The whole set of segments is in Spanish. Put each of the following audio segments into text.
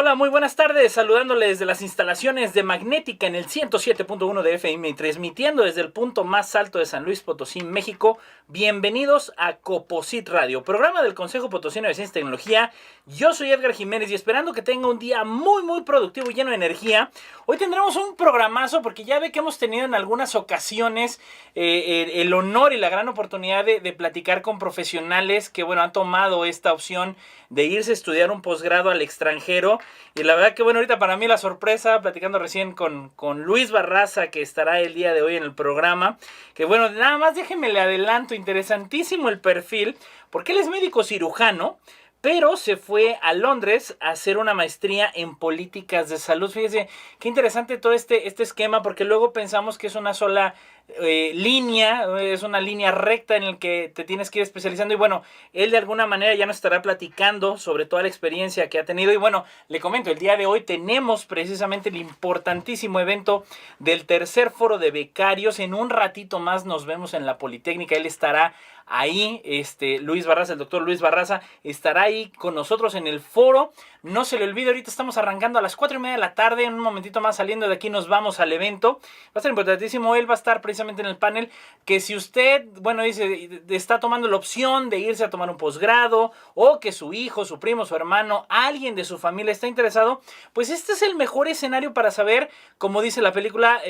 Hola, muy buenas tardes, saludándoles desde las instalaciones de Magnética en el 107.1 de FM y transmitiendo desde el punto más alto de San Luis Potosí, México. Bienvenidos a Coposit Radio, programa del Consejo Potosino de Ciencia y Tecnología. Yo soy Edgar Jiménez y esperando que tenga un día muy productivo y lleno de energía. Hoy tendremos un programazo porque ya ve que hemos tenido en algunas ocasiones el honor y la gran oportunidad de platicar con profesionales que, bueno, han tomado esta opción de irse a estudiar un posgrado al extranjero. Y la verdad que, bueno, ahorita para mí la sorpresa, platicando recién con Luis Barraza, que estará el día de hoy en el programa, que bueno, nada más déjenme le adelanto, interesantísimo el perfil, porque él es médico cirujano, pero se fue a Londres a hacer una maestría en políticas de salud. Fíjese, qué interesante todo este esquema, porque luego pensamos que es una sola línea, es una línea recta en el que te tienes que ir especializando. Y bueno, él de alguna manera ya nos estará platicando sobre toda la experiencia que ha tenido. Y bueno, le comento, el día de hoy tenemos precisamente el importantísimo evento del tercer foro de becarios. En un ratito más nos vemos en la Politécnica. Él estará ahí, Luis Barraza, el doctor Luis Barraza, estará ahí con nosotros en el foro. No se le olvide, ahorita estamos arrancando a las 4:30 de la tarde, en un momentito más saliendo de aquí nos vamos al evento. Va a estar importantísimo, él va a estar precisamente en el panel, que si usted, bueno, dice, está tomando la opción de irse a tomar un posgrado, o que su hijo, su primo, su hermano, alguien de su familia está interesado, pues este es el mejor escenario para saber, como dice la película,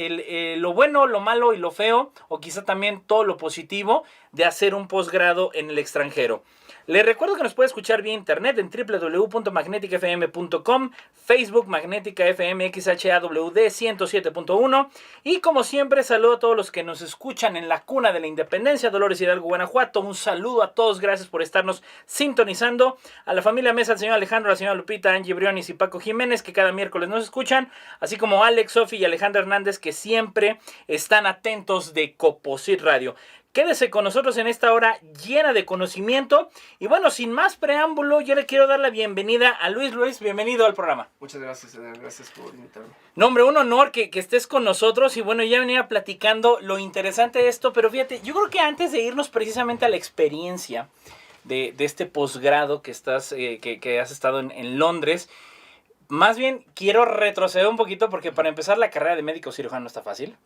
lo bueno, lo malo y lo feo, o quizá también todo lo positivo de hacer un posgrado en el extranjero. Les recuerdo que nos puede escuchar vía internet en www.magneticafm.com, Facebook Magnética FM XHAWD 107.1 y como siempre saludo a todos los que nos escuchan en la cuna de la independencia, Dolores Hidalgo, Guanajuato. Un saludo a todos, gracias por estarnos sintonizando. A la familia Mesa, al señor Alejandro, a la señora Lupita, Angie Briones y Paco Jiménez, que cada miércoles nos escuchan, así como Alex, Sofi y Alejandro Hernández, que siempre están atentos de Coposit Radio. Quédese con nosotros en esta hora llena de conocimiento. Y bueno, sin más preámbulo, yo le quiero dar la bienvenida a Luis. Luis, bienvenido al programa. Muchas gracias, Edgar. Gracias por invitarme. No, hombre, un honor que estés con nosotros. Y bueno, ya venía platicando lo interesante de esto. Pero fíjate, yo creo que antes de irnos precisamente a la experiencia de este posgrado que estás, que has estado en Londres, más bien quiero retroceder un poquito porque para empezar la carrera de médico cirujano no está fácil.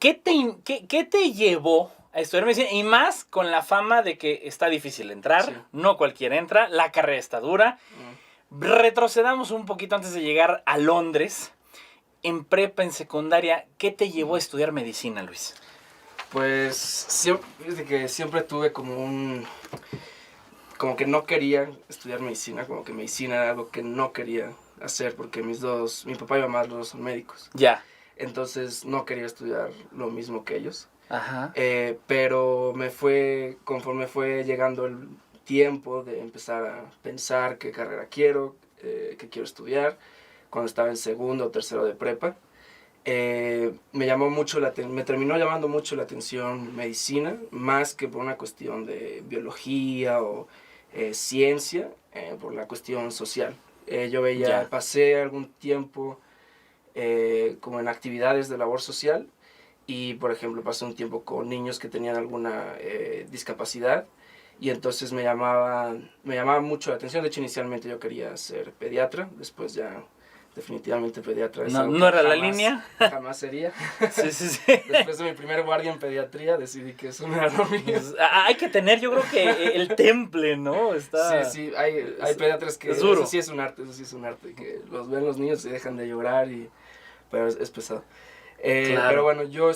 ¿Qué te llevó a estudiar medicina? Y más con la fama de que está difícil entrar, sí. No cualquiera entra, la carrera está dura. Retrocedamos un poquito antes de llegar a Londres. En prepa, en secundaria, ¿qué te llevó a estudiar medicina, Luis? Pues siempre tuve como que no quería estudiar medicina, como que medicina era algo que no quería hacer porque mi papá y mamá los dos son médicos. Ya. Entonces no quería estudiar lo mismo que ellos. Ajá. Pero conforme fue llegando el tiempo de empezar a pensar qué carrera quiero, qué quiero estudiar, cuando estaba en segundo o tercero de prepa, me terminó llamando mucho la atención medicina, más que por una cuestión de biología o ciencia, por la cuestión social. Pasé algún tiempo como en actividades de labor social y, por ejemplo, pasé un tiempo con niños que tenían alguna discapacidad y entonces me llamaba mucho la atención. De hecho, inicialmente yo quería ser pediatra, después ya definitivamente pediatra es algo no era jamás, la línea. Jamás sería. Sí. Después de mi primer guardia en pediatría decidí que eso no era lo mío. Pues, hay que tener, yo creo que el temple, ¿no? Sí, hay pediatras que es duro. Eso sí es un arte, que los ven los niños y dejan de llorar, pero es pesado. Claro. Pero bueno, yo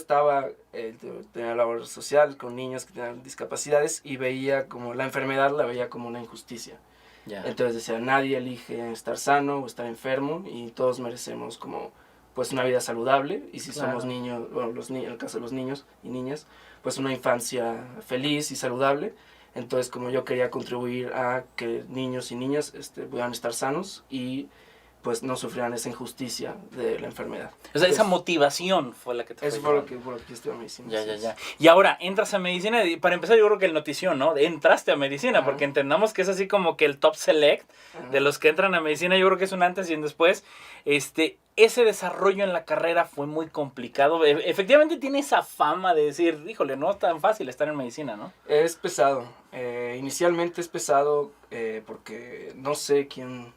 tenía labor social con niños que tenían discapacidades y veía como la enfermedad, la veía como una injusticia. Yeah. Entonces decía, nadie elige estar sano o estar enfermo y todos merecemos como pues una vida saludable y si somos niños, bueno, en el caso de los niños y niñas, pues una infancia feliz y saludable. Entonces como yo quería contribuir a que niños y niñas puedan estar sanos y pues no sufrieran esa injusticia de la enfermedad. O sea, esa motivación fue la que te Eso fue lo que estudié medicina. Ya. Y ahora, entras a medicina, y para empezar yo creo que el notición, ¿no? Entraste a medicina, ajá, porque entendamos que es así como que el top select, ajá, de los que entran a medicina. Yo creo que es un antes y un después. Ese desarrollo en la carrera fue muy complicado. Efectivamente tiene esa fama de decir, híjole, no es tan fácil estar en medicina, ¿no? Es pesado. Inicialmente es pesado porque no sé quién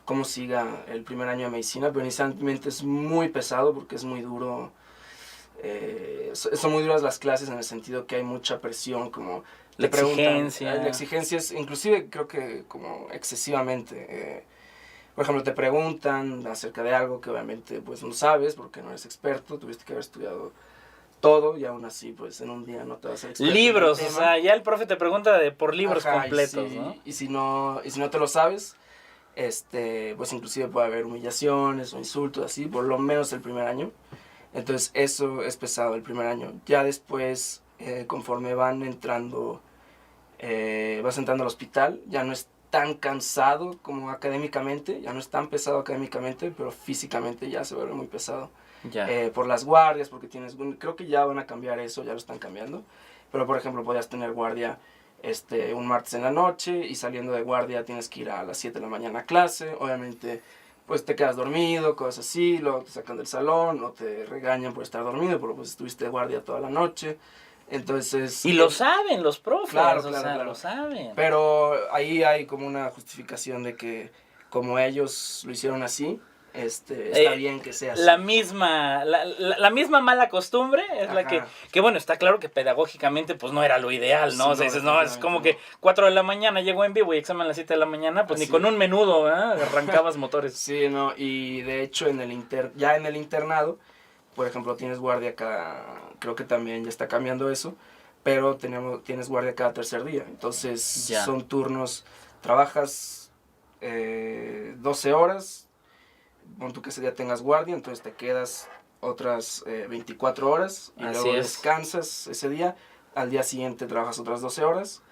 cómo siga el primer año de medicina, pero inicialmente es muy pesado porque es muy duro. Son muy duras las clases en el sentido que hay mucha presión, como la exigencia. La exigencia es, inclusive creo que como excesivamente. Por ejemplo, te preguntan acerca de algo que obviamente pues no sabes porque no eres experto, tuviste que haber estudiado todo y aún así pues en un día no te vas a ser experto. Libros, o sea, ya el profe te pregunta por libros completos, y ¿no? Y si no te lo sabes, pues inclusive puede haber humillaciones o insultos así, por lo menos el primer año. Entonces eso es pesado el primer año. Ya después, conforme vas entrando al hospital, ya no es tan cansado como académicamente, ya no es tan pesado académicamente, pero físicamente ya se vuelve muy pesado. Ya. Por las guardias, porque creo que ya van a cambiar eso, ya lo están cambiando. Pero por ejemplo, podías tener guardia un martes en la noche y saliendo de guardia tienes que ir a las 7 de la mañana a clase. Obviamente pues te quedas dormido, cosas así, luego te sacan del salón o te regañan por estar dormido, pero pues estuviste de guardia toda la noche. Entonces... Y lo saben los profes, claro, claro. Lo saben. Pero ahí hay como una justificación de que como ellos lo hicieron así, está bien que sea así. La misma mala costumbre es la que bueno, está claro que pedagógicamente pues no era lo ideal, ¿no? Sí, o sea, dices, no, es como que 4 de la mañana llego en vivo y examen a las 7 de la mañana, pues así, ni con un menudo, arrancabas motores. Sí, no, y de hecho en el internado, por ejemplo, tienes guardia creo que también ya está cambiando eso, pero tienes guardia cada tercer día, entonces son turnos, trabajas 12 horas, pon tú que ese día tengas guardia, entonces te quedas otras 24 horas y luego descansas ese día, al día siguiente trabajas otras 12 horas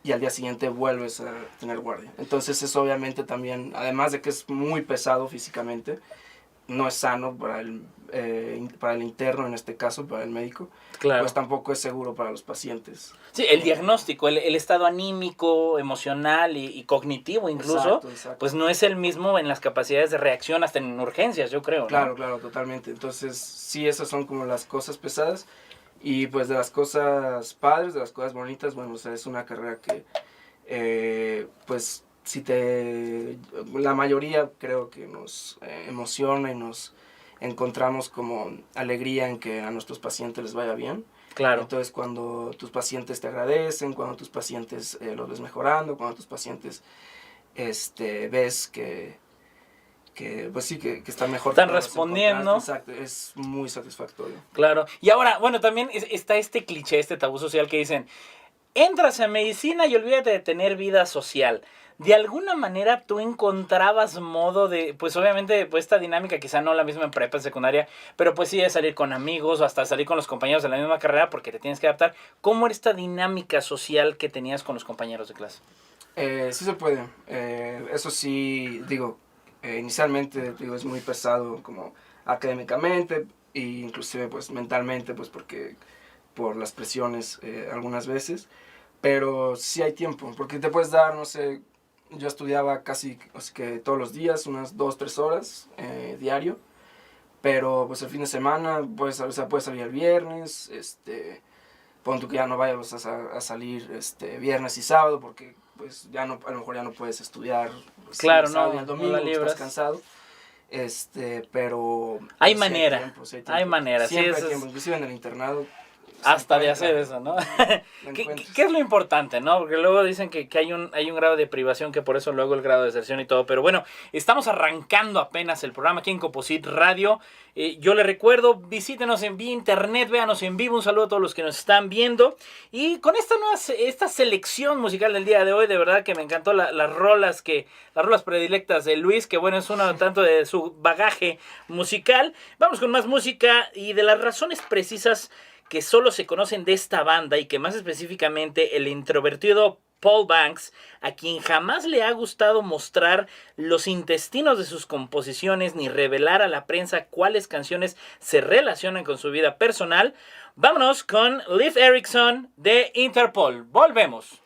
y al día siguiente vuelves a tener guardia. Entonces eso obviamente también, además de que es muy pesado físicamente, no es sano para el interno en este caso, para el médico, claro. Pues tampoco es seguro para los pacientes. Sí, el diagnóstico, el estado anímico, emocional y cognitivo incluso, exacto. Pues no es el mismo en las capacidades de reacción hasta en urgencias, yo creo. Claro, ¿no? Claro, totalmente. Entonces sí, esas son como las cosas pesadas y pues de las cosas padres, de las cosas bonitas, bueno, o sea, es una carrera que pues la mayoría creo que nos emociona y nos encontramos como alegría en que a nuestros pacientes les vaya bien. Claro. Entonces cuando tus pacientes te agradecen, cuando tus pacientes los ves mejorando, cuando tus pacientes ves que pues sí, que están mejor. Están respondiendo. Exacto, es muy satisfactorio. Claro. Y ahora, bueno, también está este cliché, este tabú social que dicen, entras a medicina y olvídate de tener vida social. De alguna manera tú encontrabas modo de, pues obviamente, pues esta dinámica, quizá no la misma en prepa, en secundaria, pero pues sí de salir con amigos o hasta salir con los compañeros de la misma carrera porque te tienes que adaptar. ¿Cómo era esta dinámica social que tenías con los compañeros de clase? Sí se puede. Eso sí, inicialmente es muy pesado como académicamente e inclusive pues mentalmente, pues por las presiones algunas veces, pero sí hay tiempo, porque te puedes dar, no sé, yo estudiaba casi que todos los días, unas 2-3 horas diario, pero pues el fin de semana, puedes salir el viernes, pon tú que ya no vayas a salir viernes y sábado, porque pues a lo mejor ya no puedes estudiar. Claro, sábado y el domingo, no la libras. estás cansado. Pero hay manera, hay manera. Siempre sí, hay tiempo, inclusive en el internado. Hasta de hacer eso, ¿no? ¿Qué es lo importante, no? Porque luego dicen que hay un grado de privación, que por eso luego el grado de deserción y todo. Pero bueno, estamos arrancando apenas el programa aquí en Composite Radio. Yo les recuerdo, visítenos en vía internet, véanos en vivo. Un saludo a todos los que nos están viendo. Y con esta selección musical del día de hoy, de verdad que me encantó las rolas predilectas de Luis, que bueno, es uno tanto de su bagaje musical. Vamos con más música y de las razones precisas que solo se conocen de esta banda y que más específicamente el introvertido Paul Banks, a quien jamás le ha gustado mostrar los intestinos de sus composiciones ni revelar a la prensa cuáles canciones se relacionan con su vida personal. Vámonos con Leif Erikson de Interpol. Volvemos.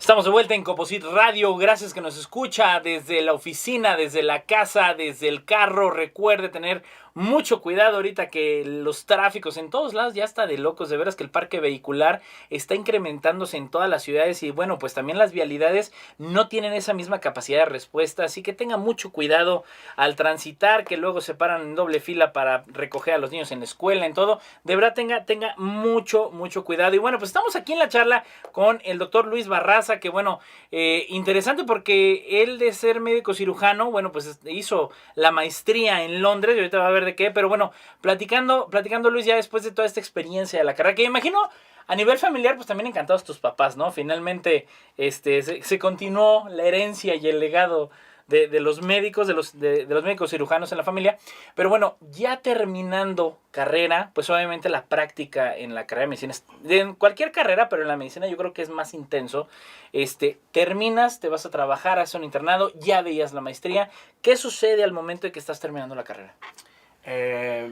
Estamos de vuelta en Coposit Radio. Gracias que nos escucha desde la oficina, desde la casa, desde el carro. Recuerde tener mucho cuidado ahorita que los tráficos en todos lados ya está de locos. De veras que el parque vehicular está incrementándose en todas las ciudades y bueno, pues también las vialidades no tienen esa misma capacidad de respuesta. Así que tenga mucho cuidado al transitar, que luego se paran en doble fila para recoger a los niños en la escuela, en todo. De verdad tenga mucho cuidado. Y bueno, pues estamos aquí en la charla con el doctor Luis Barraza, que bueno, interesante porque él de ser médico cirujano, bueno, pues hizo la maestría en Londres, y ahorita va a ver de qué, pero bueno, platicando Luis ya después de toda esta experiencia de la carrera, que imagino a nivel familiar, pues también encantados tus papás, ¿no? Finalmente, se continuó la herencia y el legado de los médicos, de los médicos cirujanos en la familia. Pero bueno, ya terminando carrera, pues obviamente la práctica en la carrera de medicina, en cualquier carrera, pero en la medicina yo creo que es más intenso. Terminas, te vas a trabajar, haces un internado, ya veías la maestría. ¿Qué sucede al momento de que estás terminando la carrera?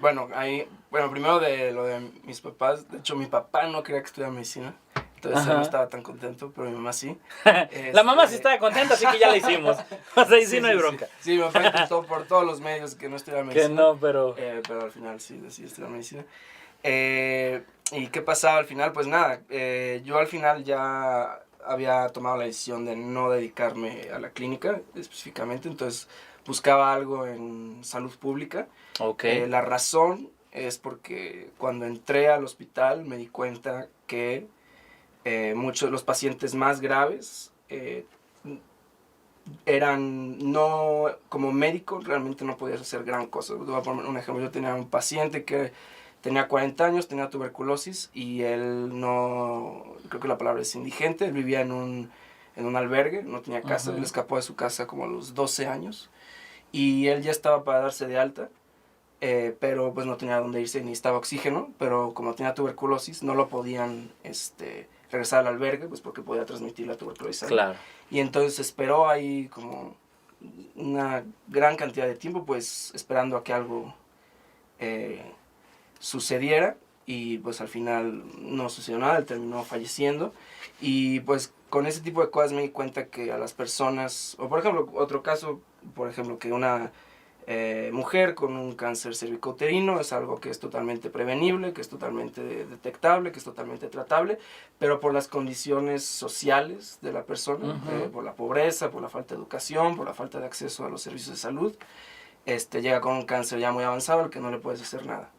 Bueno, primero de lo de mis papás. De hecho, mi papá no quería que estudiara medicina. Entonces él no estaba tan contento, pero mi mamá sí. La mamá sí estaba contenta, así que ya la hicimos. O sea, ahí sí no hay bronca. Sí, mi papá intentó por todos los medios que no estudiara medicina. Que no, pero al final sí decidí estudiar medicina. ¿Y qué pasaba al final? Pues nada, yo al final ya había tomado la decisión de no dedicarme a la clínica específicamente, entonces buscaba algo en salud pública. Okay. La razón es porque cuando entré al hospital me di cuenta que muchos de los pacientes más graves eran, no, como médico realmente no podías hacer gran cosa. Voy a poner un ejemplo. Yo tenía un paciente que tenía 40 años, tenía tuberculosis y él no, creo que la palabra es indigente, él vivía en un albergue, no tenía casa, él escapó de su casa como a los 12 años y él ya estaba para darse de alta. Pero pues no tenía dónde irse, ni estaba oxígeno, pero como tenía tuberculosis no lo podían regresar al albergue, pues porque podía transmitir la tuberculosis. Claro. Y entonces esperó ahí como una gran cantidad de tiempo, pues esperando a que algo sucediera, y pues al final no sucedió nada, él terminó falleciendo. Y pues con ese tipo de cosas me di cuenta que a las personas, o por ejemplo, otro caso, por ejemplo, que una mujer con un cáncer cervicouterino es algo que es totalmente prevenible, que es totalmente detectable, que es totalmente tratable, pero por las condiciones sociales de la persona, por la pobreza, por la falta de educación, por la falta de acceso a los servicios de salud, llega con un cáncer ya muy avanzado al que no le puedes hacer nada.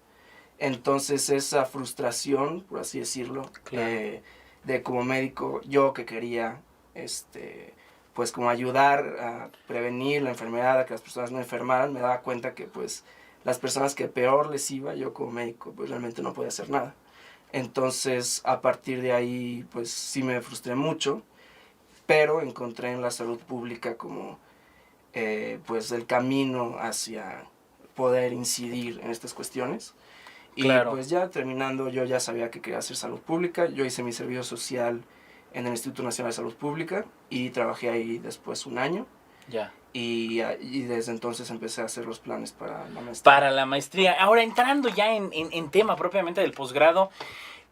Entonces esa frustración, por así decirlo, claro, de como médico, yo que quería pues como ayudar a prevenir la enfermedad, a que las personas no enfermaran, me daba cuenta que pues las personas que peor les iba, yo como médico pues realmente no podía hacer nada. Entonces a partir de ahí pues sí me frustré mucho, pero encontré en la salud pública como pues el camino hacia poder incidir en estas cuestiones. Y claro, pues ya terminando, yo ya sabía que quería hacer salud pública. Yo hice mi servicio social en el Instituto Nacional de Salud Pública y trabajé ahí después un año. Ya. Y desde entonces empecé a hacer los planes para la maestría. Para la maestría. Ahora, entrando ya en tema propiamente del posgrado,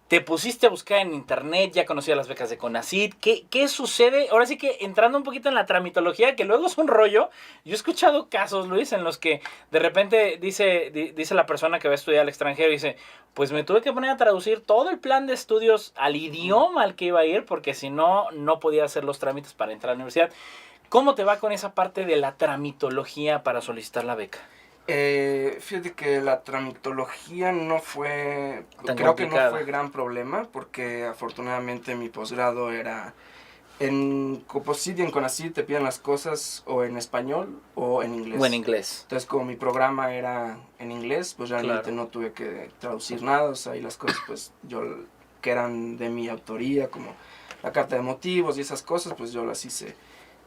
te pusiste a buscar en internet, ya conocías las becas de CONACYT. ¿Qué sucede? Ahora sí que entrando un poquito en la tramitología, que luego es un rollo. Yo he escuchado casos, Luis, en los que de repente dice la persona que va a estudiar al extranjero, dice, pues me tuve que poner a traducir todo el plan de estudios al idioma al que iba a ir, porque si no, no podía hacer los trámites para entrar a la universidad. ¿Cómo te va con esa parte de la tramitología para solicitar la beca? Fíjate que la tramitología no fue, creo que no fue gran problema, porque afortunadamente mi posgrado era en Coposit y en CONACYT, te piden las cosas o en español o en inglés. O en inglés. Entonces como mi programa era en inglés, pues realmente no tuve que traducir nada, o sea, y las cosas pues yo, que eran de mi autoría, como la carta de motivos y esas cosas, pues yo las hice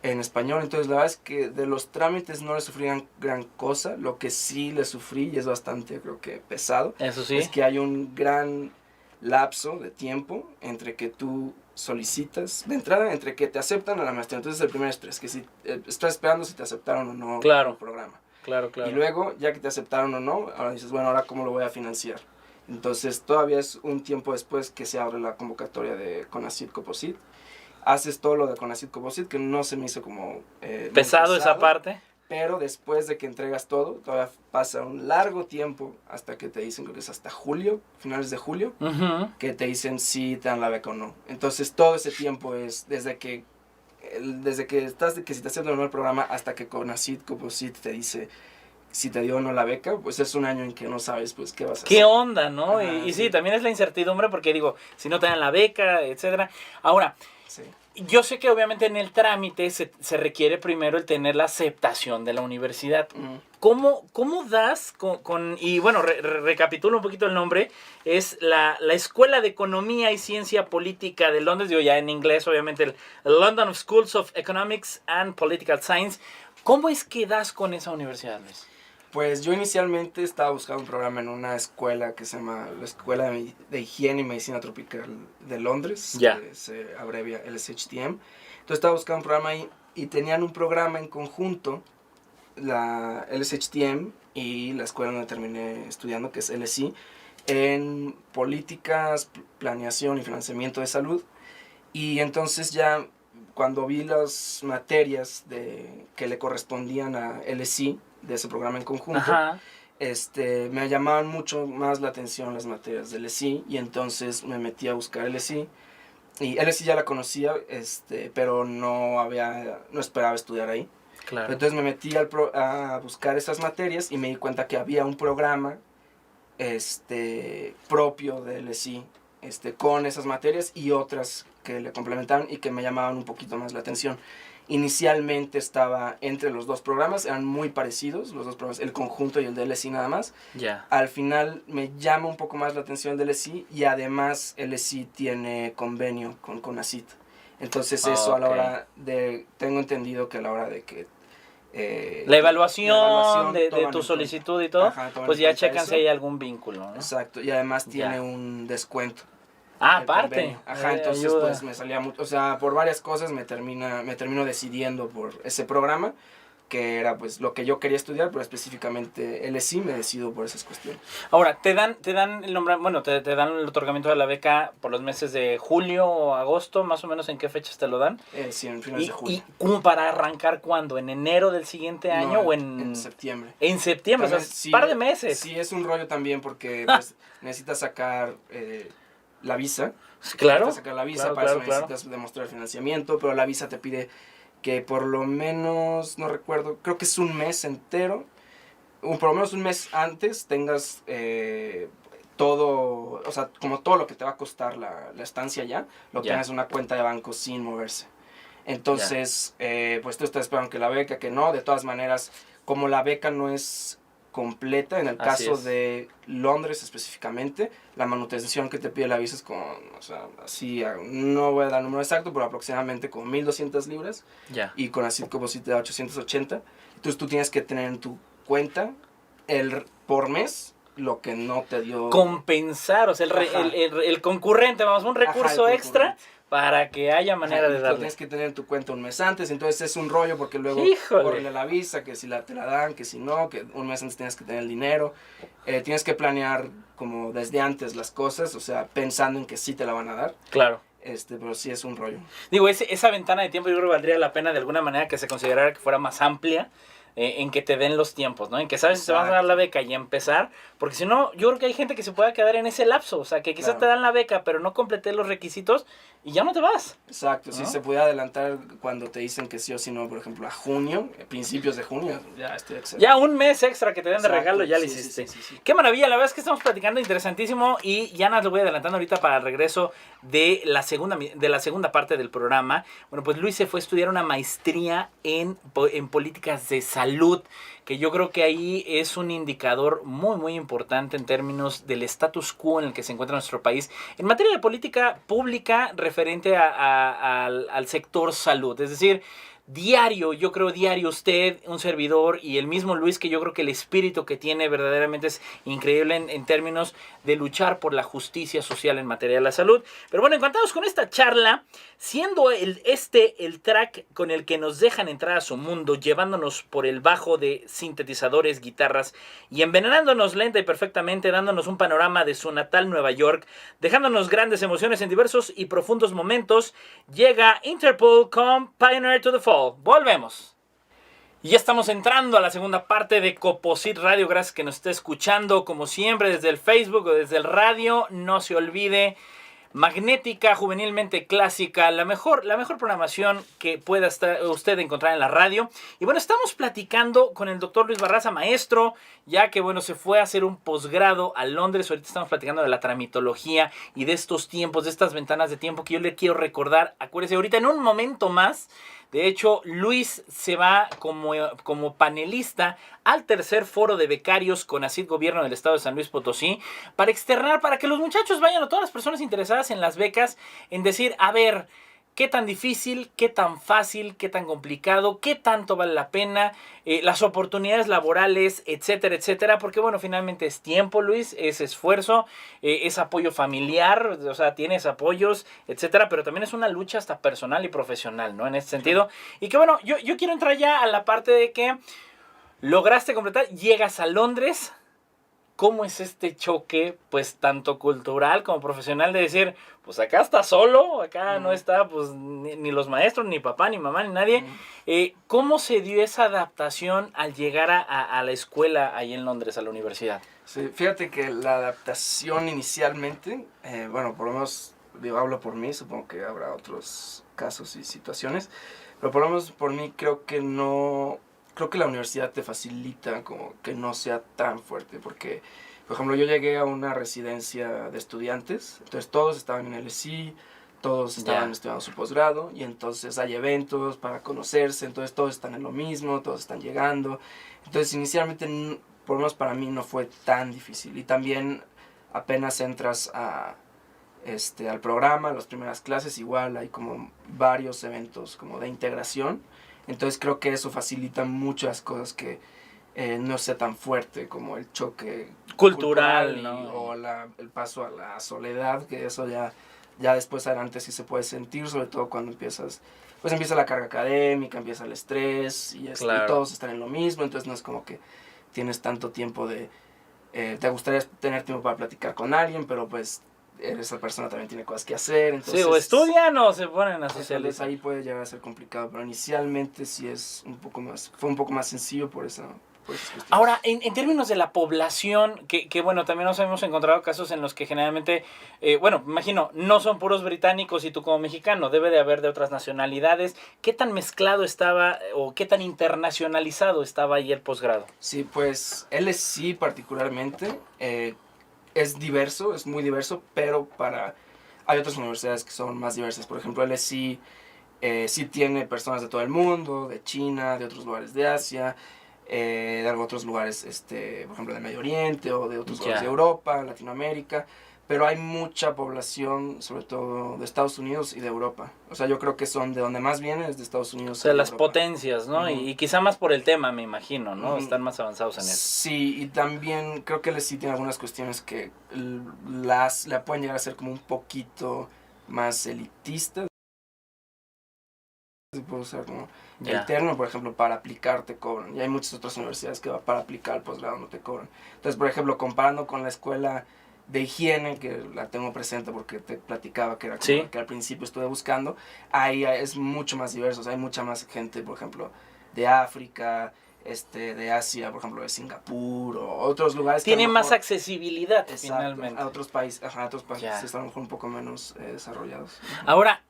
en español. Entonces la verdad es que de los trámites no le sufrí gran cosa. Lo que sí le sufrí, y es bastante creo que pesado, eso sí, es que hay un gran lapso de tiempo entre que tú solicitas, de entrada, entre que te aceptan a la maestría. Entonces el primer estrés, que si estás esperando si te aceptaron o no, claro, el programa. Claro. Y luego, ya que te aceptaron o no, ahora dices, bueno, ahora cómo lo voy a financiar. Entonces todavía es un tiempo después que se abre la convocatoria de CONACYT Coposit. haces todo lo de Conacyt Coposit, que no se me hizo como... muy Pesado esa parte. Pero después de que entregas todo, todavía pasa un largo tiempo hasta que te dicen, creo que es hasta julio, finales de julio, que te dicen si te dan la beca o no. Entonces todo ese tiempo es desde que estás de que si te aceptan o no el programa hasta que Conacyt Coposit te dice si te dio o no la beca, pues es un año en que no sabes pues qué vas a hacer. ¿Qué onda, no? Ajá, Y sí, también es la incertidumbre porque digo, si no te dan la beca, etcétera. Ahora, Sí. yo sé que obviamente en el trámite se requiere primero el tener la aceptación de la universidad. ¿Cómo das y bueno, recapitulo un poquito el nombre, es la Escuela de Economía y Ciencia Política de Londres, digo ya en inglés obviamente, el London Schools of Economics and Political Science. ¿Cómo es que das con esa universidad, Luis? Pues yo inicialmente estaba buscando un programa en una escuela que se llama la Escuela de Higiene y Medicina Tropical de Londres, Ya. que se abrevia LSHTM. Entonces estaba buscando un programa ahí y tenían un programa en conjunto, la LSHTM y la escuela donde terminé estudiando, que es LSI, en políticas, planeación y financiamiento de salud. Y entonces ya cuando vi las materias que le correspondían a LSI, de ese programa en conjunto, Ajá. Me llamaban mucho más la atención las materias del LSI y entonces me metí a buscar LSI y LSI ya la conocía, pero no esperaba estudiar ahí. Claro. Entonces me metí a buscar esas materias y me di cuenta que había un programa propio de LSI con esas materias y otras que le complementaban y que me llamaban un poquito más la atención. Inicialmente estaba entre los dos programas, eran muy parecidos, los dos programas, el conjunto y el de LSI nada más. Ya. Al final me llama un poco más la atención el LSI y además LSI tiene convenio con Conacyt. Entonces eso a la hora de, tengo entendido que a la hora de que... la evaluación de toman tu en solicitud y todo, Ajá, toman pues en ya cuenta checan eso. si hay algún vínculo, ¿no? Exacto, y además tiene Ya. un descuento. Ah, El aparte. convenio. Ajá, entonces ayuda. pues me salía mucho, o sea, por varias cosas me termino decidiendo por ese programa, que era pues lo que yo quería estudiar, pero específicamente LSI me decido por esas cuestiones. Ahora, te dan el nombre, bueno, te dan el otorgamiento de la beca por los meses de julio o agosto, más o menos en qué fechas te lo dan. Sí, en finales de julio. ¿Y cómo para arrancar cuándo? ¿En enero del siguiente año o en septiembre? En septiembre, También, o sea, sí, par de meses. Sí, es un rollo también porque pues, necesitas sacar la visa. Claro. Necesitas sacar la visa, para eso necesitas demostrar el financiamiento, pero la visa te pide que por lo menos, no recuerdo, creo que es un mes entero, por lo menos un mes antes tengas todo, o sea, como todo lo que te va a costar la estancia ya, lo tengas en una cuenta de banco sin moverse. Entonces, pues tú estás esperando que la beca, que no, de todas maneras, como la beca no es completa, en el caso de Londres específicamente, la manutención que te pide la visa es con, o sea, así, no voy a dar el número exacto, pero aproximadamente con 1,200 libras, y con Conacyt Coposit te da 880, entonces tú tienes que tener en tu cuenta por mes lo que no te dio. Compensar, o sea, el concurrente, vamos, un recurso extra para que haya manera de darle. Lo tienes que tener en tu cuenta un mes antes, entonces es un rollo porque luego corre la visa, que si te la dan, que si no, que un mes antes tienes que tener el dinero. Tienes que planear como desde antes las cosas, o sea, pensando en que sí te la van a dar. Claro. Pero sí es un rollo. Digo, esa ventana de tiempo yo creo que valdría la pena de alguna manera que se considerara que fuera más amplia. En que te den los tiempos, ¿no? En que sabes si te vas a dar la beca y empezar, porque si no, yo creo que hay gente que se pueda quedar en ese lapso, o sea, que quizás te dan la beca, pero no completé los requisitos y ya no te vas. Exacto, ¿no? Si se puede adelantar cuando te dicen que sí o sí no, por ejemplo, a junio, principios de junio, ya estoy excelente. Ya un mes extra que te den de regalo, ya lo hiciste. Sí. Qué maravilla, la verdad es que estamos platicando interesantísimo y ya nos lo voy adelantando ahorita para el regreso de la segunda parte del programa. Bueno, pues Luis se fue a estudiar una maestría en políticas de salud, que yo creo que ahí es un indicador muy, muy importante en términos del status quo en el que se encuentra nuestro país en materia de política pública referente al sector salud. Es decir, diario, yo creo diario usted, un servidor y el mismo Luis, que yo creo que el espíritu que tiene verdaderamente es increíble en términos de luchar por la justicia social en materia de la salud. Pero bueno, encantados con esta charla, siendo el track con el que nos dejan entrar a su mundo, llevándonos por el bajo de sintetizadores, guitarras y envenenándonos lenta y perfectamente, dándonos un panorama de su natal Nueva York, dejándonos grandes emociones en diversos y profundos momentos, llega Interpol con Pioneer to the Fall. Volvemos. Y ya estamos entrando a la segunda parte de Coposit Radio. Gracias que nos esté escuchando, como siempre, desde el Facebook o desde el radio. No se olvide, magnética, juvenilmente clásica, la mejor programación que pueda usted encontrar en la radio. Y bueno, estamos platicando con el doctor Luis Barraza, maestro, ya que bueno, se fue a hacer un posgrado a Londres. Ahorita estamos platicando de la tramitología y de estos tiempos, de estas ventanas de tiempo que yo le quiero recordar. Acuérdese, ahorita en un momento más, de hecho, Luis se va como panelista al tercer foro de becarios CONACYT Gobierno del Estado de San Luis Potosí para externar, para que los muchachos vayan, a todas las personas interesadas en las becas, en decir, a ver, qué tan difícil, qué tan fácil, qué tan complicado, qué tanto vale la pena, las oportunidades laborales, etcétera, etcétera, porque bueno, finalmente es tiempo, Luis, es esfuerzo, es apoyo familiar, o sea, tienes apoyos, etcétera, pero también es una lucha hasta personal y profesional, ¿no? En ese sentido, y que bueno, yo quiero entrar ya a la parte de que lograste completar, llegas a Londres. ¿Cómo es este choque, pues, tanto cultural como profesional, de decir, pues acá está solo, acá no está, pues, ni los maestros, ni papá, ni mamá, ni nadie? ¿Cómo se dio esa adaptación al llegar a la escuela ahí en Londres, a la universidad? Sí, fíjate que la adaptación inicialmente, bueno, por lo menos, digo, hablo por mí, supongo que habrá otros casos y situaciones, pero por lo menos por mí creo que la universidad te facilita como que no sea tan fuerte, porque, por ejemplo, yo llegué a una residencia de estudiantes, entonces todos estaban en el LSI, todos estaban estudiando su posgrado, y entonces hay eventos para conocerse, entonces todos están en lo mismo, todos están llegando, entonces inicialmente, por lo menos para mí, no fue tan difícil, y también apenas entras al programa, las primeras clases, igual hay como varios eventos como de integración. Entonces creo que eso facilita muchas cosas, que no sea tan fuerte como el choque cultural, ¿no? O el paso a la soledad, que eso ya después adelante sí se puede sentir, sobre todo cuando empieza la carga académica, empieza el estrés y todos están en lo mismo, entonces no es como que tienes tanto tiempo te gustaría tener tiempo para platicar con alguien, pero pues esa persona también tiene cosas que hacer. Entonces, sí, o estudian o se ponen a socializar. Ahí puede llegar a ser complicado, pero inicialmente sí fue un poco más sencillo por esas cuestiones. Ahora, en términos de la población, que bueno, también nos hemos encontrado casos en los que generalmente, bueno, imagino, no son puros británicos y tú como mexicano, debe de haber de otras nacionalidades. ¿Qué tan mezclado estaba o qué tan internacionalizado estaba ahí el posgrado? Sí, pues LSI particularmente es diverso, es muy diverso, pero hay otras universidades que son más diversas. Por ejemplo, LSI sí tiene personas de todo el mundo, de China, de otros lugares de Asia, de otros lugares, por ejemplo, del Medio Oriente o de otros lugares de Europa, Latinoamérica, pero hay mucha población, sobre todo de Estados Unidos y de Europa. O sea, yo creo que son de donde más vienen, es de Estados Unidos. O sea, las potencias, ¿no? Y quizá más por el tema, me imagino, ¿no? Están más avanzados en eso. Sí, y también creo que sí tiene algunas cuestiones que la pueden llegar a ser como un poquito más elitistas. Se puede usar como el término, por ejemplo, para aplicar te cobran. Y hay muchas otras universidades que para aplicar al posgrado no te cobran. Entonces, por ejemplo, comparando con la escuela de higiene, que la tengo presente porque te platicaba que era como que al principio estuve buscando, ahí es mucho más diverso. O sea, hay mucha más gente, por ejemplo, de África, de Asia, por ejemplo, de Singapur o otros lugares. Tiene más accesibilidad, finalmente. A otros países están a lo mejor un poco menos desarrollados. Ahora,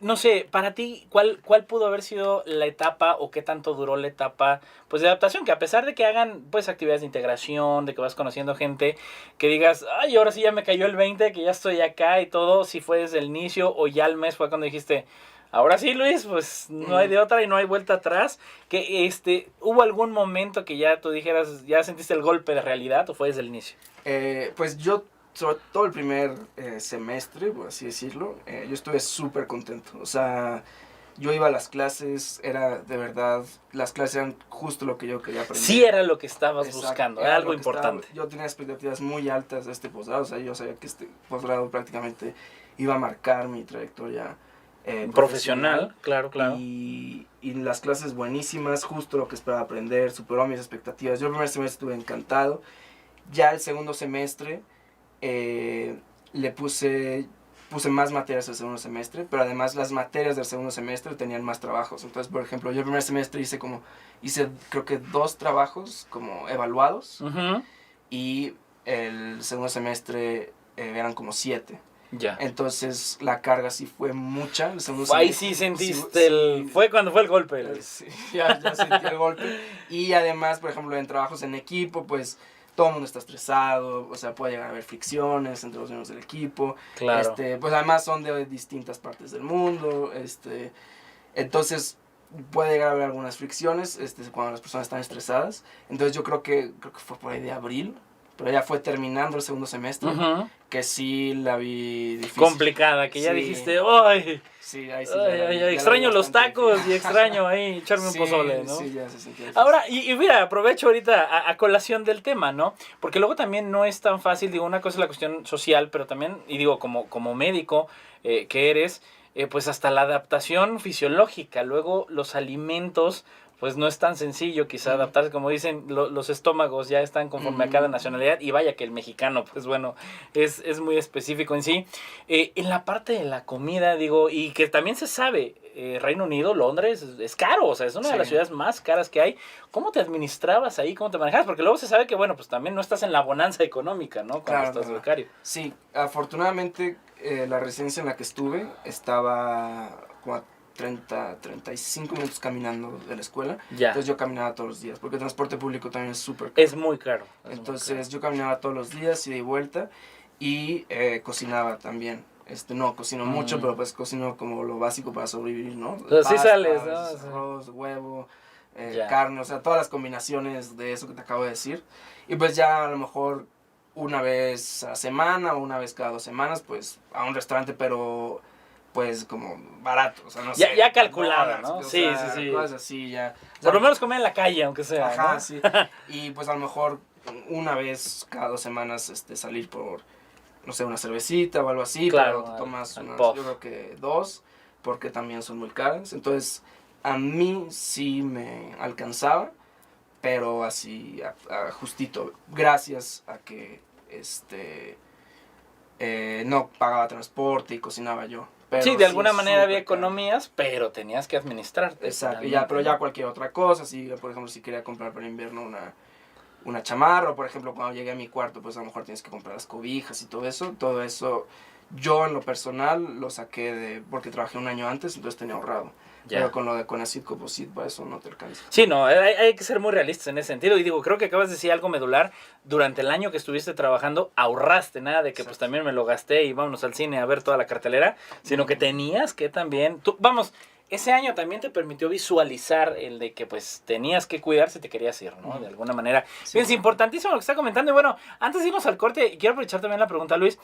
no sé, para ti, ¿cuál pudo haber sido la etapa o qué tanto duró la etapa, pues, de adaptación? Que a pesar de que hagan, pues, actividades de integración, de que vas conociendo gente, que digas, ay, ahora sí ya me cayó el 20, que ya estoy acá y todo, si fue desde el inicio o ya al mes fue cuando dijiste, ahora sí, Luis, pues no hay de otra y no hay vuelta atrás. Que ¿hubo algún momento que ya tú dijeras, ya sentiste el golpe de realidad o fue desde el inicio? Pues yo, sobre todo el primer semestre, por así decirlo, yo estuve súper contento. O sea, yo iba a las clases, era de verdad, las clases eran justo lo que yo quería aprender. Sí era lo que estabas Exacto, buscando, era era algo lo que importante. yo tenía expectativas muy altas de este posgrado, o sea, yo sabía que este posgrado prácticamente iba a marcar mi trayectoria Profesional, claro, claro. y las clases buenísimas, justo lo que esperaba aprender, superó mis expectativas. Yo el primer semestre estuve encantado. Ya el segundo semestre le puse más materias el segundo semestre, pero además las materias del segundo semestre tenían más trabajos. Entonces, por ejemplo, yo el primer semestre hice creo que 2 trabajos como evaluados, y el segundo semestre eran como 7. Ya. Entonces la carga sí fue mucha. El segundo Ahí semestre, sí sentiste fue cuando fue el golpe, Luis. Sí, ya sentí el golpe. Y además, por ejemplo, en trabajos en equipo, pues todo el mundo está estresado, o sea, puede llegar a haber fricciones entre los miembros del equipo. Claro. Pues además son de distintas partes del mundo, entonces puede llegar a haber algunas fricciones cuando las personas están estresadas. Entonces yo creo que fue por ahí de abril, pero ya fue terminando el segundo semestre, que sí la vi difícil. Complicada, que ya dijiste, ¡ay! Sí, ahí sí. Extraño los tacos y extraño ahí echarme un pozole, ¿no? Sí, ya se sintió difícil. Ahora, y mira, aprovecho ahorita a colación del tema, ¿no? Porque luego también no es tan fácil, digo, una cosa es la cuestión social, pero también, y digo, como médico que eres, pues hasta la adaptación fisiológica, luego los alimentos, pues no es tan sencillo quizá adaptarse, como dicen, los estómagos ya están conforme a cada nacionalidad, y vaya que el mexicano, pues bueno, es muy específico en sí. En la parte de la comida, digo, y que también se sabe, Reino Unido, Londres, es caro, o sea, es una de las ciudades más caras que hay. ¿Cómo te administrabas ahí? ¿Cómo te manejabas? Porque luego se sabe que, bueno, pues también no estás en la bonanza económica, ¿no? Cuando estás becario. Sí, afortunadamente la residencia en la que estuve estaba como a 35 minutos caminando de la escuela. Ya. Entonces yo caminaba todos los días, porque el transporte público también es súper caro. Es muy caro. Entonces yo caminaba todos los días, ida y vuelta, y cocinaba también. No cocino mucho, pero pues cocino como lo básico para sobrevivir, ¿no? Pero sí sales, ¿no? Arroz, huevo, carne, o sea, todas las combinaciones de eso que te acabo de decir. Y pues ya a lo mejor una vez a la semana o una vez cada 2 semanas, pues a un restaurante, pero pues como barato, o sea, no sé. Ya calculada, ¿no? Sí. Cosas así, ya. Por lo menos comer en la calle, aunque sea. Ajá, ¿no? sí. Y pues a lo mejor una vez cada 2 semanas salir por, no sé, una cervecita o algo así, claro, pero te tomas unas, yo creo que 2, porque también son muy caras. Entonces, a mí sí me alcanzaba, pero así, justito, gracias a que no pagaba transporte y cocinaba yo. Pero sí, de alguna manera había caro. economías, pero tenías que administrarte. Exacto, pero ya cualquier otra cosa, si por ejemplo si quería comprar para invierno una chamarra, o por ejemplo cuando llegué a mi cuarto, pues a lo mejor tienes que comprar las cobijas y todo eso yo en lo personal lo saqué porque trabajé un año antes, entonces tenía ahorrado. Ya. Pero con lo de Conacyt, Coposit, para eso no te alcanza. Sí, no, hay que ser muy realistas en ese sentido. Y digo, creo que acabas de decir algo medular. Durante el año que estuviste trabajando, ahorraste, nada de que pues también me lo gasté y vámonos al cine a ver toda la cartelera, sino que tenías que también, ese año también te permitió visualizar el de que pues tenías que cuidar si te querías ir, ¿no? De alguna manera. Sí, es importantísimo lo que está comentando. Y bueno, antes de irnos al corte, quiero aprovechar también la pregunta, Luis.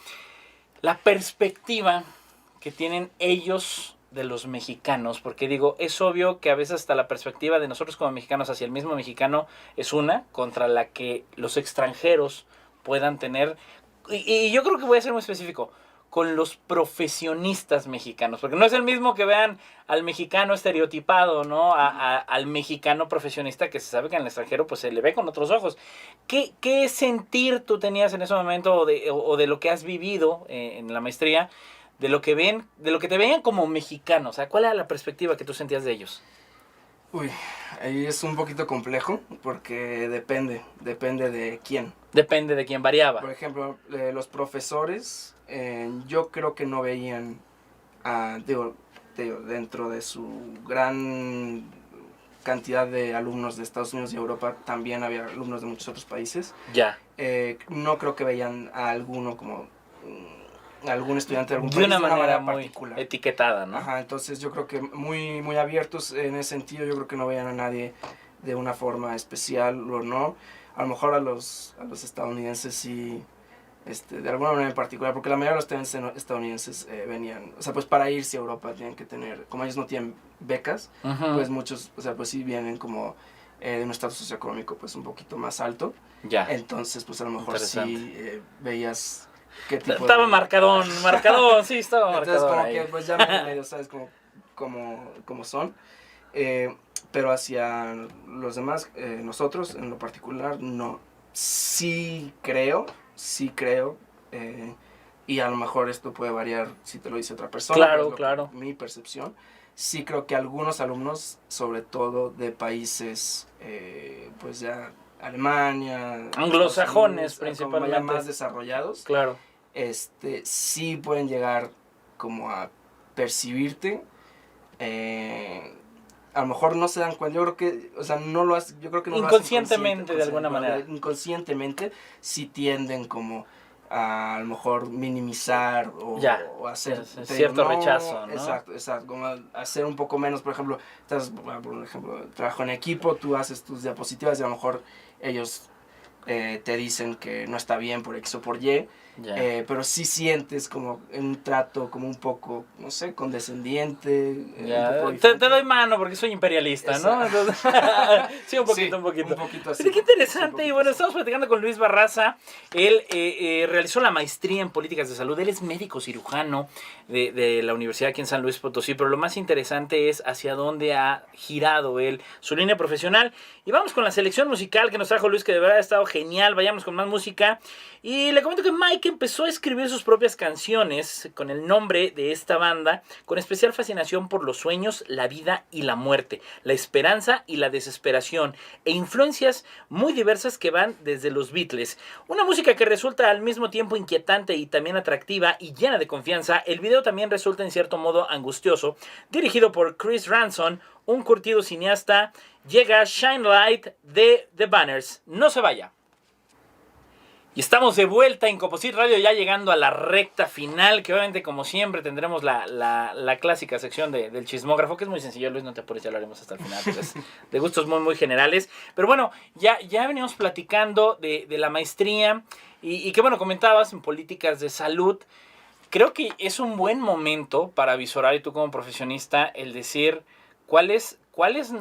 La perspectiva que tienen ellos de los mexicanos, porque digo, es obvio que a veces hasta la perspectiva de nosotros como mexicanos hacia el mismo mexicano es una contra la que los extranjeros puedan tener, y yo creo que voy a ser muy específico, con los profesionistas mexicanos, porque no es el mismo que vean al mexicano estereotipado, ¿no? Al mexicano profesionista que se sabe que en el extranjero pues se le ve con otros ojos. ¿Qué sentir tú tenías en ese momento o de lo que has vivido en la maestría, de lo que te veían como mexicano? O sea, ¿cuál era la perspectiva que tú sentías de ellos? Uy, ahí es un poquito complejo porque depende de quién. Depende de quién variaba. Por ejemplo, los profesores, yo creo que no veían, dentro de su gran cantidad de alumnos de Estados Unidos y Europa, también había alumnos de muchos otros países. Ya. No creo que veían a alguno como algún estudiante de algún país de una manera muy particular, etiquetada, ¿no? Ajá, entonces yo creo que muy, muy abiertos en ese sentido. Yo creo que no veían a nadie de una forma especial o no. A lo mejor a los estadounidenses sí de alguna manera en particular, porque la mayoría de los estudiantes estadounidenses venían, o sea, pues para irse a Europa tienen que tener, como ellos no tienen becas, pues muchos, o sea, pues sí vienen como de un estatus socioeconómico pues un poquito más alto. Ya. Entonces, pues a lo mejor sí veías qué tipo estaba de... marcadón, sí, estaba marcadón. Entonces como ahí. que pues ya medio sabes cómo son. Pero hacia los demás, nosotros en lo particular, no. Sí creo, y a lo mejor esto puede variar si te lo dice otra persona. Claro, pero claro. Mi percepción, sí creo que algunos alumnos, sobre todo de países, pues ya Alemania, anglosajones Unidos, principalmente, como ya más desarrollados, claro, sí pueden llegar como a percibirte. A lo mejor no se dan cuenta, yo creo que, o sea, no lo hacen, yo creo que no inconscientemente lo hacen de alguna manera. Inconscientemente sí tienden como a lo mejor minimizar o hacer cierto rechazo, ¿no? Exacto, como hacer un poco menos, por ejemplo, por ejemplo, trabajo en equipo, tú haces tus diapositivas y a lo mejor ellos te dicen que no está bien por X o por Y. Pero sí sientes como un trato como un poco, no sé, condescendiente. Te doy mano porque soy imperialista, ¿no? Entonces, sí, un poquito. Un poquito así. Pero qué interesante. Y bueno, estamos platicando con Luis Barraza. Él realizó la maestría en políticas de salud. Él es médico cirujano de la universidad aquí en San Luis Potosí. Pero lo más interesante es hacia dónde ha girado él su línea profesional. Y vamos con la selección musical que nos trajo Luis, que de verdad ha estado genial. Vayamos con más música. Y le comento que Mike empezó a escribir sus propias canciones con el nombre de esta banda, con especial fascinación por los sueños, la vida y la muerte, la esperanza y la desesperación, e influencias muy diversas que van desde los Beatles. Una música que resulta al mismo tiempo inquietante y también atractiva y llena de confianza. El video también resulta en cierto modo angustioso. Dirigido por Chris Ranson, un curtido cineasta, llega Shine Light de The Banners. No se vaya. Y estamos de vuelta en Composite Radio, ya llegando a la recta final, que obviamente como siempre tendremos la clásica sección del chismógrafo, que es muy sencillo, Luis, no te apures, ya lo haremos hasta el final, porque es de gustos muy, muy generales. Pero bueno, ya venimos platicando de la maestría y que bueno, comentabas en políticas de salud. Creo que es un buen momento para visorar, y tú como profesionista, el decir cuál es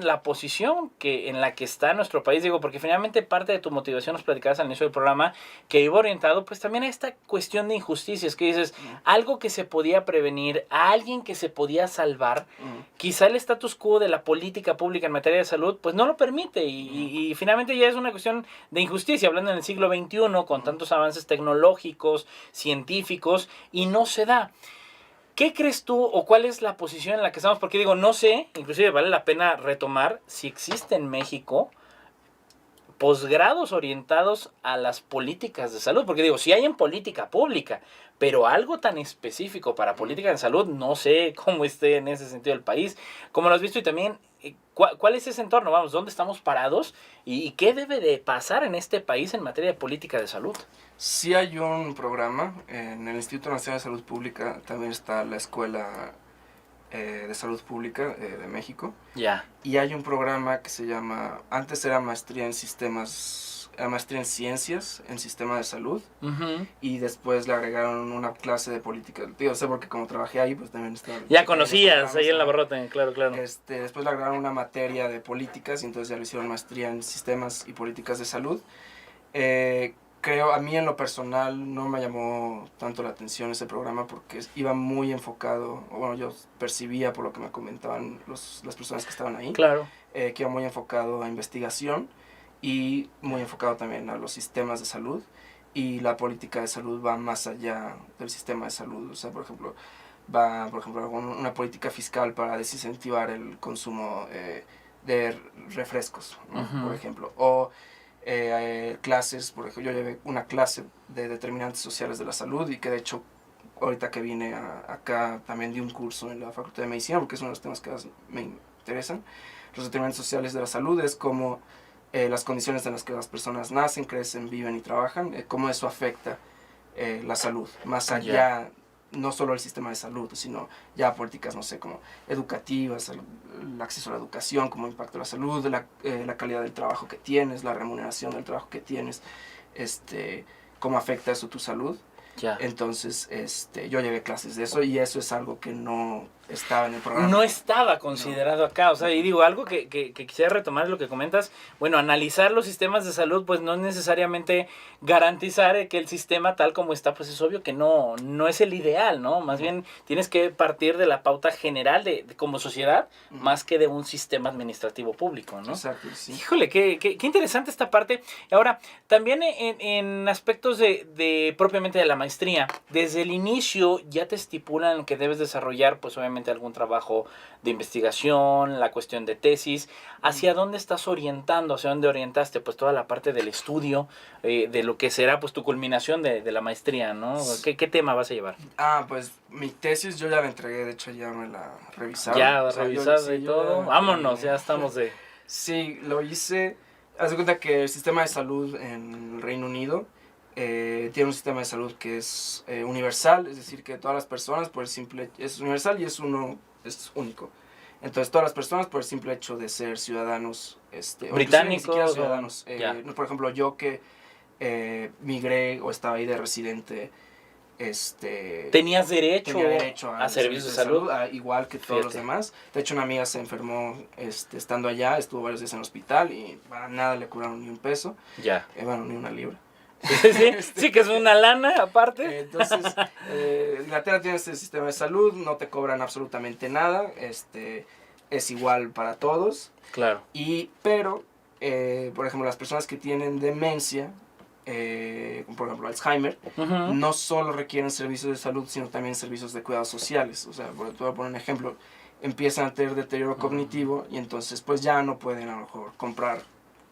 la posición en la que está nuestro país. Digo, porque finalmente parte de tu motivación, nos platicabas al inicio del programa, que iba orientado pues también a esta cuestión de injusticias, que dices, algo que se podía prevenir, a alguien que se podía salvar, quizá el status quo de la política pública en materia de salud pues no lo permite, y finalmente ya es una cuestión de injusticia, hablando en el siglo XXI, con tantos avances tecnológicos, científicos, y no se da. ¿Qué crees tú o cuál es la posición en la que estamos? Porque digo, no sé, inclusive vale la pena retomar si existe en México posgrados orientados a las políticas de salud. Porque digo, sí hay en política pública, pero algo tan específico para política de salud, no sé cómo esté en ese sentido el país. ¿Cómo lo has visto? Y también, ¿cuál es ese entorno? Vamos, ¿dónde estamos parados? ¿Y qué debe de pasar en este país en materia de política de salud? Sí hay un programa, en el Instituto Nacional de Salud Pública también está la Escuela de Salud Pública de México. Y hay un programa que se llama, antes era maestría en ciencias, en sistema de salud, y después le agregaron una clase de política. Digo, sé porque como trabajé ahí, pues también estaba... Ya conocías ahí en la Barrota, claro. Después le agregaron una materia de políticas, y entonces ya le hicieron maestría en sistemas y políticas de salud. Creo, a mí en lo personal no me llamó tanto la atención ese programa porque iba muy enfocado, bueno, yo percibía por lo que me comentaban las personas que estaban ahí, que iba muy enfocado a investigación y muy enfocado también a los sistemas de salud, y la política de salud va más allá del sistema de salud. O sea, por ejemplo, una política fiscal para desincentivar el consumo de refrescos, ¿no? Por ejemplo, o clases, por ejemplo, yo llevé una clase de determinantes sociales de la salud, y que de hecho ahorita que vine acá también di un curso en la Facultad de Medicina, porque es uno de los temas que más me interesan. Los determinantes sociales de la salud es como las condiciones en las que las personas nacen, crecen, viven y trabajan, cómo eso afecta la salud, más allá, no solo el sistema de salud, sino ya políticas, no sé, como educativas, el acceso a la educación, cómo impacta la salud, la calidad del trabajo que tienes, la remuneración del trabajo que tienes, cómo afecta eso tu salud. Ya. Entonces, yo llevé clases de eso y eso es algo que no estaba en el programa. No estaba considerado acá, o sea, y digo, algo que quisiera retomar es lo que comentas, bueno, analizar los sistemas de salud, pues no es necesariamente garantizar que el sistema tal como está, pues es obvio que no es el ideal, ¿no? Más bien tienes que partir de la pauta general de como sociedad, más que de un sistema administrativo público, ¿no? Exacto, sí. Híjole, qué interesante esta parte. Ahora, también en aspectos de propiamente de la maestría, desde el inicio ya te estipulan que debes desarrollar, pues obviamente algún trabajo de investigación, la cuestión de tesis. ¿Hacia dónde estás orientando? ¿Hacia dónde orientaste? Pues toda la parte del estudio, de lo que será pues tu culminación de la maestría, ¿no? ¿Qué tema vas a llevar? Pues mi tesis yo ya la entregué, de hecho ya me la revisaron. Ya revisado y todo. Vámonos, ya estamos de... Sí, lo hice. Haz de cuenta que el sistema de salud en el Reino Unido tiene un sistema de salud que es universal, es decir, que todas las personas por el simple es universal y es único. Entonces todas las personas por el simple hecho de ser ciudadanos británicos, ciudadanos, por ejemplo, yo que migré o estaba ahí de residente, tenías derecho, tenía derecho a servicios de salud, igual que todos los demás. De hecho, una amiga se enfermó estando allá, estuvo varios días en el hospital y para nada le curaron ni un peso, ni una libra. Sí, que es una lana aparte. Entonces, Inglaterra tiene este sistema de salud, no te cobran absolutamente nada, es igual para todos. Claro. Pero, por ejemplo, las personas que tienen demencia, por ejemplo Alzheimer, no solo requieren servicios de salud, sino también servicios de cuidados sociales. O sea, te voy a poner un ejemplo, empiezan a tener deterioro cognitivo y entonces pues ya no pueden a lo mejor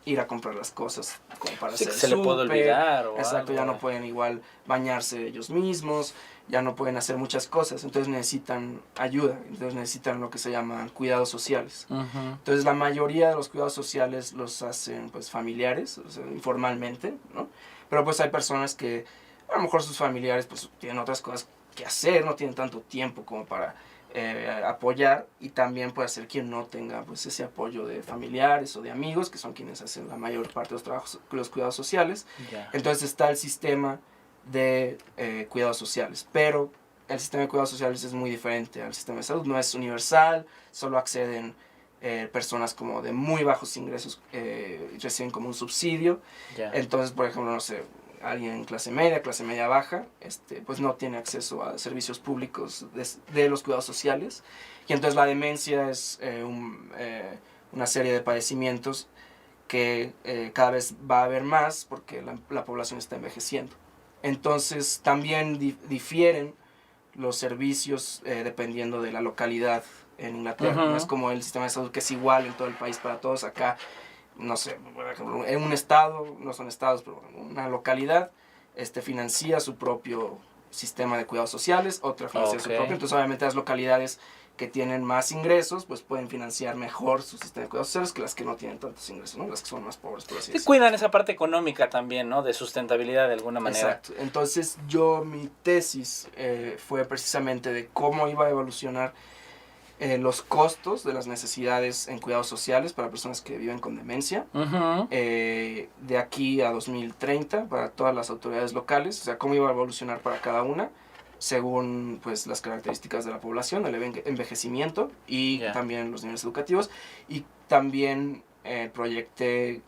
ir a comprar las cosas como para hacer se le puede olvidar o exacto, algo. Ya no pueden igual bañarse ellos mismos, ya no pueden hacer muchas cosas, entonces necesitan ayuda, entonces necesitan lo que se llaman cuidados sociales. Entonces la mayoría de los cuidados sociales los hacen pues familiares, o sea, informalmente, ¿no? Pero pues hay personas que a lo mejor sus familiares pues tienen otras cosas que hacer, no tienen tanto tiempo como para apoyar, y también puede ser quien no tenga pues ese apoyo de familiares o de amigos, que son quienes hacen la mayor parte de los trabajos, los cuidados sociales. Entonces está el sistema de cuidados sociales, pero el sistema de cuidados sociales es muy diferente al sistema de salud, no es universal, solo acceden personas como de muy bajos ingresos, reciben como un subsidio. Entonces, por ejemplo, no sé, alguien en clase media baja, pues no tiene acceso a servicios públicos de los cuidados sociales. Y entonces la demencia es una serie de padecimientos que cada vez va a haber más porque la población está envejeciendo. Entonces también difieren los servicios dependiendo de la localidad en Inglaterra. No es como el sistema de salud que es igual en todo el país para todos. Acá, no sé, por ejemplo, en un estado, no son estados, pero una localidad financia su propio sistema de cuidados sociales, otra financia su propio. Entonces, obviamente, las localidades que tienen más ingresos, pues pueden financiar mejor su sistema de cuidados sociales que las que no tienen tantos ingresos, ¿no? Las que son más pobres, por así decirlo. Cuidan esa parte económica también, ¿no? De sustentabilidad de alguna manera. Exacto. Entonces, mi tesis fue precisamente de cómo iba a evolucionar los costos de las necesidades en cuidados sociales para personas que viven con demencia de aquí a 2030 para todas las autoridades locales, o sea, cómo iba a evolucionar para cada una según pues las características de la población, el envejecimiento y también los niveles educativos, y también proyecté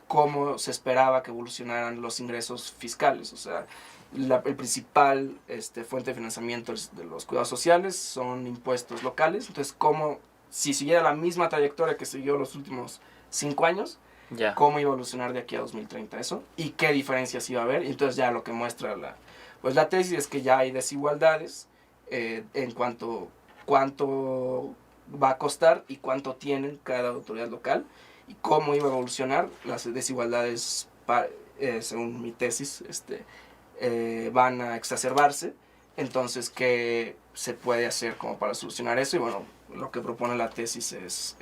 cómo se esperaba que evolucionaran los ingresos fiscales, o sea, el principal fuente de financiamiento de los cuidados sociales son impuestos locales. Entonces, como si siguiera la misma trayectoria que siguió los últimos 5 años, cómo iba a evolucionar de aquí a 2030 eso, y qué diferencias iba a haber. Y entonces ya lo que muestra la tesis es que ya hay desigualdades en cuanto va a costar y cuánto tienen cada autoridad local, y cómo iba a evolucionar las desigualdades según mi tesis, van a exacerbarse. Entonces, ¿qué se puede hacer como para solucionar eso? Y bueno, lo que propone la tesis es,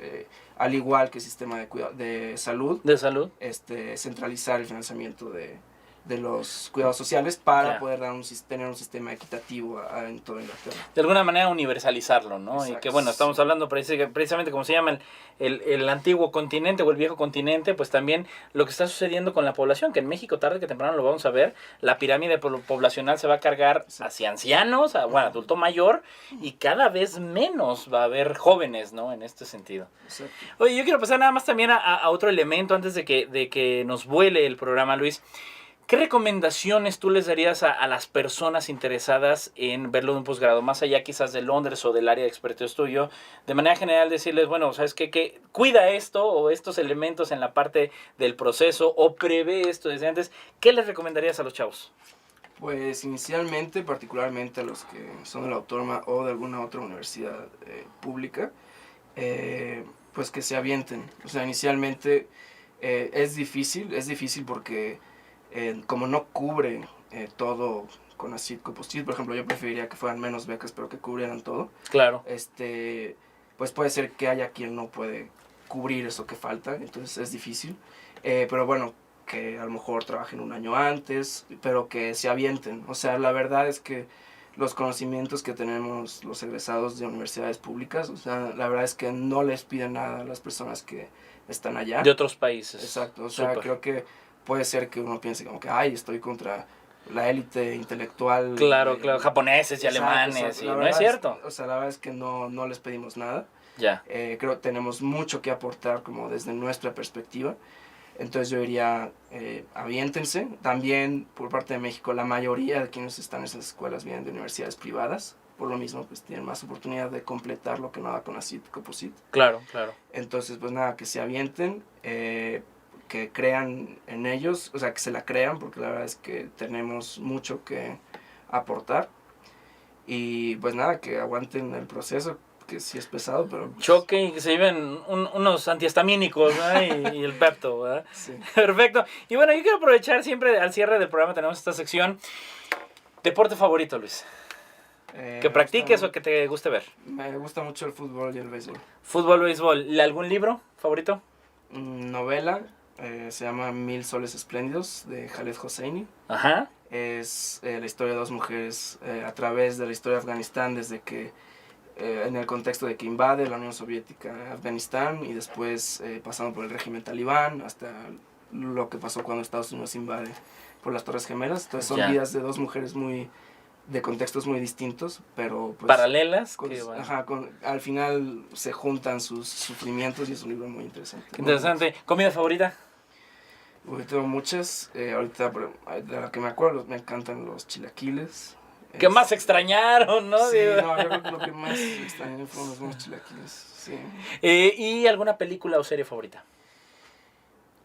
al igual que el sistema de salud, ¿de salud? centralizar el financiamiento de los cuidados sociales para Ya. poder tener un sistema equitativo en toda Inglaterra. De alguna manera universalizarlo, ¿no? Exacto. Y que bueno, estamos hablando precisamente como se llama el antiguo continente o el viejo continente, pues también lo que está sucediendo con la población, que en México tarde que temprano lo vamos a ver, la pirámide poblacional se va a cargar hacia ancianos, bueno, adulto mayor, y cada vez menos va a haber jóvenes, ¿no? En este sentido. Exacto. Oye, yo quiero pasar nada más también a otro elemento antes de que nos vuele el programa, Luis. ¿Qué recomendaciones tú les darías a las personas interesadas en verlo de un posgrado? Más allá quizás de Londres o del área de expertise tuyo. De manera general decirles, bueno, ¿sabes qué? Que cuida esto o estos elementos en la parte del proceso o prevé esto desde antes. ¿Qué les recomendarías a los chavos? Pues inicialmente, particularmente a los que son de la Autónoma o de alguna otra universidad pública, pues que se avienten. O sea, inicialmente es difícil porque como no cubre todo CONACYT, COPOSIT, por ejemplo, yo preferiría que fueran menos becas, pero que cubrieran todo. Claro. Pues puede ser que haya quien no puede cubrir eso que falta, entonces es difícil. Pero bueno, que a lo mejor trabajen un año antes, pero que se avienten. O sea, la verdad es que los conocimientos que tenemos los egresados de universidades públicas, o sea, la verdad es que no les piden nada a las personas que están allá. De otros países. Exacto, o sea, creo que puede ser que uno piense como que, ay, estoy contra la élite intelectual. Claro, japoneses y alemanes, y no es cierto. O sea, la verdad es que no les pedimos nada. Ya. Creo que tenemos mucho que aportar como desde nuestra perspectiva. Entonces yo diría, aviéntense. También por parte de México, la mayoría de quienes están en esas escuelas vienen de universidades privadas. Por lo mismo, pues tienen más oportunidad de completar lo que no da CONACYT, COPOSIT. Claro. Entonces, pues nada, que se avienten, que crean en ellos, o sea, que se la crean, porque la verdad es que tenemos mucho que aportar. Y pues nada, que aguanten el proceso, que sí es pesado, pero... Pues... Choque y que se lleven unos antihistamínicos, ¿verdad? y el Pepto, ¿verdad? Sí. Perfecto. Y bueno, yo quiero aprovechar siempre al cierre del programa, tenemos esta sección. ¿Deporte favorito, Luis? ¿Que practiques o que te guste ver? Me gusta mucho el fútbol y el béisbol. Fútbol, béisbol. ¿Algún libro favorito? Novela, se llama 1000 soles espléndidos, de Khaled Hosseini. Ajá. Es la historia de dos mujeres a través de la historia de Afganistán, desde que en el contexto de que invade la Unión Soviética Afganistán y después pasando por el régimen talibán hasta lo que pasó cuando Estados Unidos invade por las Torres Gemelas. Entonces son vidas de dos mujeres de contextos muy distintos, pero pues, paralelas. Al final se juntan sus sufrimientos y es un libro muy interesante. Interesante. ¿Comida favorita? Tengo muchas. Ahorita, de la que me acuerdo, me encantan los chilaquiles. ¿Qué más extrañaron, no? Sí, no, yo creo que lo que más extrañé fueron los buenos chilaquiles. Sí. ¿Y alguna película o serie favorita?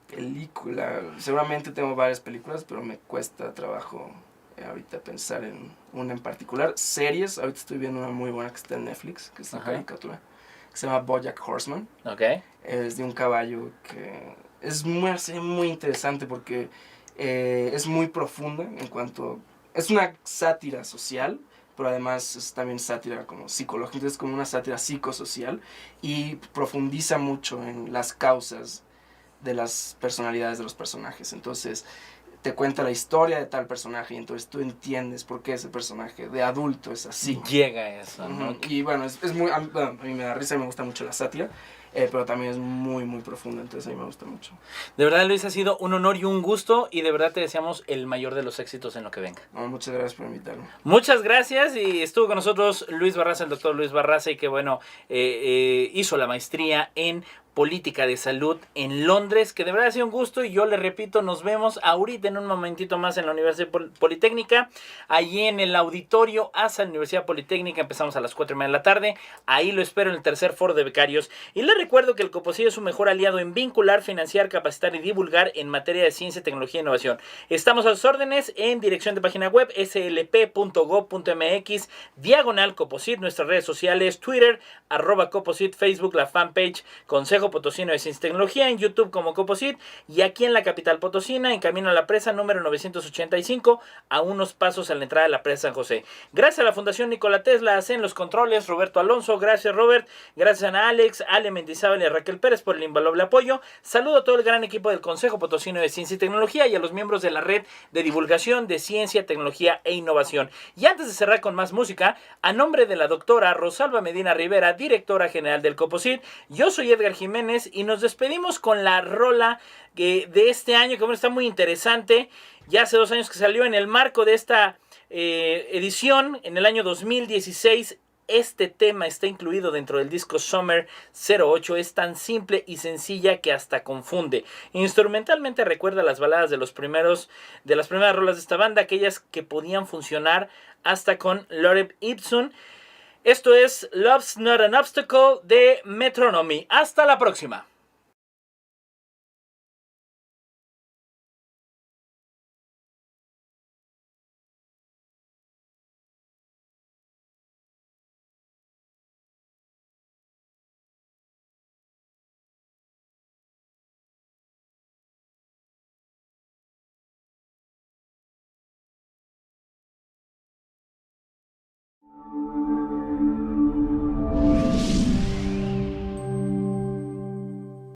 Película. Seguramente tengo varias películas, pero me cuesta trabajo ahorita pensar en una en particular. Series, ahorita estoy viendo una muy buena que está en Netflix, que es una caricatura, que se llama BoJack Horseman. Okay. Es de un caballo que es una serie muy interesante porque es muy profunda en cuanto... Es una sátira social, pero además es también sátira como psicológica, entonces es como una sátira psicosocial y profundiza mucho en las causas de las personalidades de los personajes. Entonces te cuenta la historia de tal personaje y entonces tú entiendes por qué ese personaje de adulto es así. Llega a eso, ¿no? Y bueno, es muy, a mí me da risa y me gusta mucho la sátira. Pero también es muy, muy profunda, entonces a mí me gusta mucho. De verdad, Luis, ha sido un honor y un gusto y de verdad te deseamos el mayor de los éxitos en lo que venga. Muchas gracias por invitarme. Muchas gracias y estuvo con nosotros Luis Barraza, el doctor Luis Barraza, y que bueno, hizo la maestría en política de salud en Londres, que de verdad ha sido un gusto y yo le repito, nos vemos ahorita en un momentito más en la Universidad Politécnica, allí en el auditorio ASA, la Universidad Politécnica, empezamos a las 4:30 de la tarde, ahí lo espero en el tercer foro de becarios y le recuerdo que el COPOSIT es su mejor aliado en vincular, financiar, capacitar y divulgar en materia de ciencia, tecnología e innovación. Estamos a sus órdenes en dirección de página web slp.gov.mx/COPOSIT, nuestras redes sociales, Twitter, @COPOSIT, Facebook, la fanpage, Consejo Consejo Potosino de Ciencia y Tecnología, en YouTube como Coposit y aquí en la capital potosina, en camino a la presa número 985, a unos pasos a la entrada de la presa San José. Gracias a la Fundación Nikola Tesla, en los controles, Roberto Alonso, gracias Robert, gracias a Alex, Ale Mendizábal y a Raquel Pérez por el invaluable apoyo. Saludo a todo el gran equipo del Consejo Potosino de Ciencia y Tecnología y a los miembros de la red de divulgación de ciencia, tecnología e innovación. Y antes de cerrar con más música, a nombre de la doctora Rosalba Medina Rivera, directora general del Coposit, yo soy Edgar Jiménez y nos despedimos con la rola de este año, que bueno, está muy interesante. Ya hace 2 años que salió en el marco de esta edición, en el año 2016. Este tema está incluido dentro del disco Summer 08. Es tan simple y sencilla que hasta confunde. Instrumentalmente recuerda las baladas de las primeras rolas de esta banda, aquellas que podían funcionar hasta con Lorem Ipsum. Esto es Love's Not an Obstacle de Metronomy. Hasta la próxima.